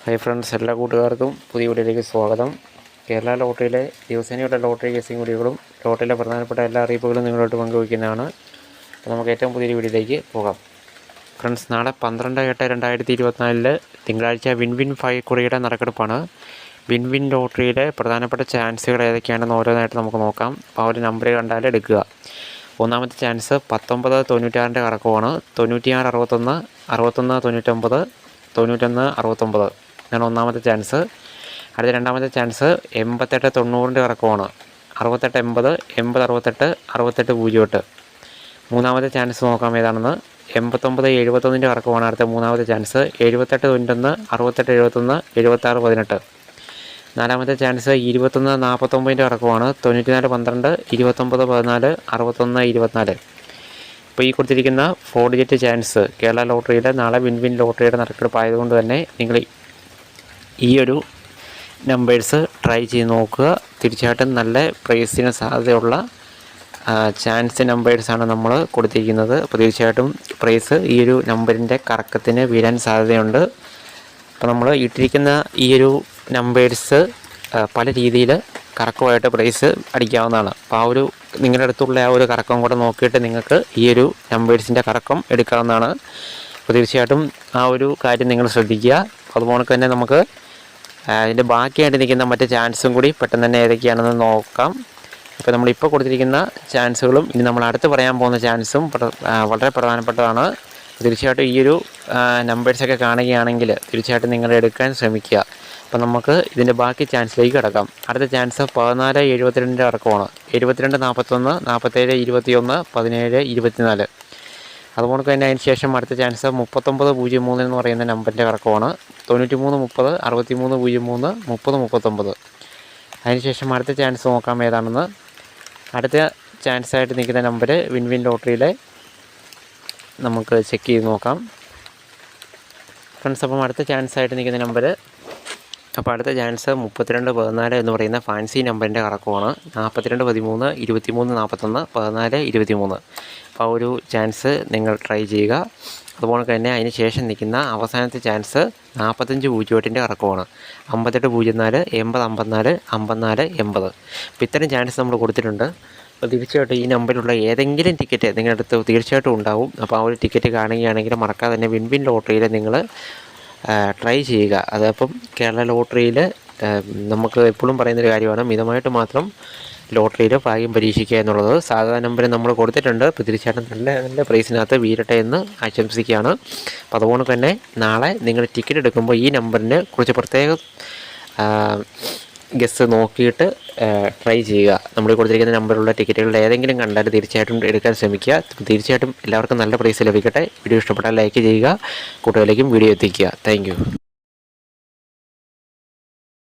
Hi friends, എല്ലാ കൂട്ടുകാർക്കും പുതിയ വീഡിയോയിലേക്ക് സ്വാഗതം. കേരള ലോട്ടറിയിലെ ദിവസേനയുള്ള ലോട്ടറി ഗസിംഗ് വീഡിയോകളും ലോട്ടറിയിലെ പ്രധാനപ്പെട്ട എല്ലാ അറിയിപ്പുകളും നിങ്ങളോട്ട് പങ്കുവയ്ക്കുന്നതാണ്. അപ്പോൾ നമുക്ക് ഏറ്റവും പുതിയൊരു വീഡിയോയിലേക്ക് പോകാം. ഫ്രണ്ട്സ്, നാളെ 12/8/2024 തിങ്കളാഴ്ച വിൻ 5 കുറിയുടെ നറുക്കെടുപ്പാണ്. വിൻ ലോട്ടറിയിലെ പ്രധാനപ്പെട്ട ചാൻസുകൾ ഏതൊക്കെയാണെന്ന് ഓരോന്നായിട്ട് നമുക്ക് നോക്കാം. അപ്പോൾ ആ ഒരു നമ്പർ കണ്ടാൽ എടുക്കുക. ഒന്നാമത്തെ ചാൻസ് 1996 കറക്കമാണ്. 96 61 61 99 91 69 ഇതാണ് ഒന്നാമത്തെ ചാൻസ്. അടുത്ത രണ്ടാമത്തെ ചാൻസ് 88 90 കറക്കമാണ്. 68 80 80 68 68 08. മൂന്നാമത്തെ ചാൻസ് നോക്കാം ഏതാണെന്ന്. 89 71 കറക്കമാണ് അടുത്ത മൂന്നാമത്തെ ചാൻസ്. 78 91 68 71 76 18. നാലാമത്തെ ചാൻസ് 21 49 കറക്കമാണ്. 94 12 29 14 61 24. ഇപ്പോൾ ഈ കൊടുത്തിരിക്കുന്ന 4 ഡിജിറ്റ് ചാൻസ് കേരള ലോട്ടറിയിലെ നാളെ വിൻ ലോട്ടറിയുടെ നറുക്കെടുപ്പ് ആയതുകൊണ്ട് തന്നെ നിങ്ങൾ ഈ ഒരു നമ്പേഴ്സ് ട്രൈ ചെയ്ത് നോക്കുക. തീർച്ചയായിട്ടും നല്ല പ്രൈസിന് സാധ്യതയുള്ള ചാൻസ് നമ്പേഴ്സാണ് നമ്മൾ കൊടുത്തിരിക്കുന്നത്. അപ്പോൾ തീർച്ചയായിട്ടും പ്രൈസ് ഈ ഒരു നമ്പറിൻ്റെ കറക്കത്തിന് വീഴാൻ സാധ്യതയുണ്ട്. അപ്പോൾ നമ്മൾ ഇട്ടിരിക്കുന്ന ഈ ഒരു നമ്പേഴ്സ് പല രീതിയിൽ കറക്കമായിട്ട് പ്രൈസ് അടിക്കാവുന്നതാണ്. അപ്പോൾ ആ ഒരു നിങ്ങളുടെ അടുത്തുള്ള ആ ഒരു കറക്കം കൂടെ നോക്കിയിട്ട് നിങ്ങൾക്ക് ഈ ഒരു നമ്പേഴ്സിൻ്റെ കറക്കം എടുക്കാവുന്നതാണ്. അപ്പോൾ തീർച്ചയായിട്ടും ആ ഒരു കാര്യം നിങ്ങൾ ശ്രദ്ധിക്കുക. അതുപോലെ തന്നെ നമുക്ക് ഇതിൻ്റെ ബാക്കിയായിട്ട് നിൽക്കുന്ന മറ്റ് ചാൻസും കൂടി പെട്ടെന്ന് തന്നെ ഏതൊക്കെയാണെന്ന് നോക്കാം. അപ്പോൾ നമ്മളിപ്പോൾ കൊടുത്തിരിക്കുന്ന ചാൻസുകളും ഇനി നമ്മൾ അടുത്ത് പറയാൻ പോകുന്ന ചാൻസും വളരെ പ്രധാനപ്പെട്ടതാണ്. തീർച്ചയായിട്ടും ഈ ഒരു നമ്പേഴ്സൊക്കെ കാണുകയാണെങ്കിൽ തീർച്ചയായിട്ടും നിങ്ങൾ എടുക്കാൻ ശ്രമിക്കുക. അപ്പോൾ നമുക്ക് ഇതിൻ്റെ ബാക്കി ചാൻസിലേക്ക് കിടക്കാം. അടുത്ത ചാൻസ് 14 72 ഇറക്കമാണ്. 72 41 47 21 17 24. അതുപോലെ തന്നെ അതിന് ശേഷം അടുത്ത ചാൻസ് 39 03 എന്ന് പറയുന്ന നമ്പറിൻ്റെ കറക്കമാണ്. 93 30 63 03 30 39. അതിനുശേഷം അടുത്ത ചാൻസ് നോക്കാം ഏതാണെന്ന്. അടുത്ത ചാൻസായിട്ട് നിൽക്കുന്ന നമ്പർ വിൻ ലോട്ടറിയിലെ നമുക്ക് ചെക്ക് ചെയ്ത് നോക്കാം ഫ്രണ്ട്സ്. അപ്പം അടുത്ത ചാൻസായിട്ട് നിൽക്കുന്ന നമ്പർ അടുത്ത ചാൻസ് 32 14 എന്ന് പറയുന്ന ഫാൻസി നമ്പറിൻ്റെ കറക്കമാണ്. 42 13 23 41 14 23. അപ്പോൾ ആ ഒരു ചാൻസ് നിങ്ങൾ ട്രൈ ചെയ്യുക. അതുപോലെ തന്നെ അതിന് ശേഷം നിൽക്കുന്ന അവസാനത്തെ ചാൻസ് 45 08 കറക്കമാണ്. 58 04 80 54 54 80. അപ്പോൾ ഇത്തരം ചാൻസ് നമ്മൾ കൊടുത്തിട്ടുണ്ട്. അപ്പോൾ തീർച്ചയായിട്ടും ഈ നമ്പറിലുള്ള ഏതെങ്കിലും ടിക്കറ്റ് നിങ്ങളുടെ അടുത്ത് തീർച്ചയായിട്ടും ഉണ്ടാവും. അപ്പോൾ ആ ഒരു ടിക്കറ്റ് കാണുകയാണെങ്കിൽ മറക്കാതെ തന്നെ വിൻ ലോട്ടറിയിൽ നിങ്ങൾ ട്രൈ ചെയ്യുക. അതപ്പം കേരള ലോട്ടറിയിൽ നമുക്ക് എപ്പോഴും പറയുന്നൊരു കാര്യമാണ്, മിതമായിട്ട് മാത്രം ലോട്ടറിയിൽ ഭാഗ്യം പരീക്ഷിക്കുക എന്നുള്ളത്. സാധാരണ നമ്പർ നമ്മൾ കൊടുത്തിട്ടുണ്ട്. അപ്പോൾ തീർച്ചയായിട്ടും നല്ല പ്രൈസിനകത്ത് വീരട്ടെ എന്ന് ആശംസിക്കുകയാണ്. അപ്പോൾ അതുകൊണ്ട് തന്നെ നാളെ നിങ്ങൾ ടിക്കറ്റ് എടുക്കുമ്പോൾ ഈ നമ്പറിനെ കുറിച്ച് പ്രത്യേകം ഗസ് നോക്കിയിട്ട് ട്രൈ ചെയ്യുക. നമ്മൾ കൊടുത്തിരിക്കുന്ന നമ്പറിലുള്ള ടിക്കറ്റുകളുടെ ഏതെങ്കിലും കണ്ടാൽ തീർച്ചയായിട്ടും എടുക്കാൻ ശ്രമിക്കുക. തീർച്ചയായിട്ടും എല്ലാവർക്കും നല്ല പ്രൈസ് ലഭിക്കട്ടെ. വീഡിയോ ഇഷ്ടപ്പെട്ടാൽ ലൈക്ക് ചെയ്യുക, കൂട്ടുകാരിലേക്കും വീഡിയോ എത്തിക്കുക. താങ്ക്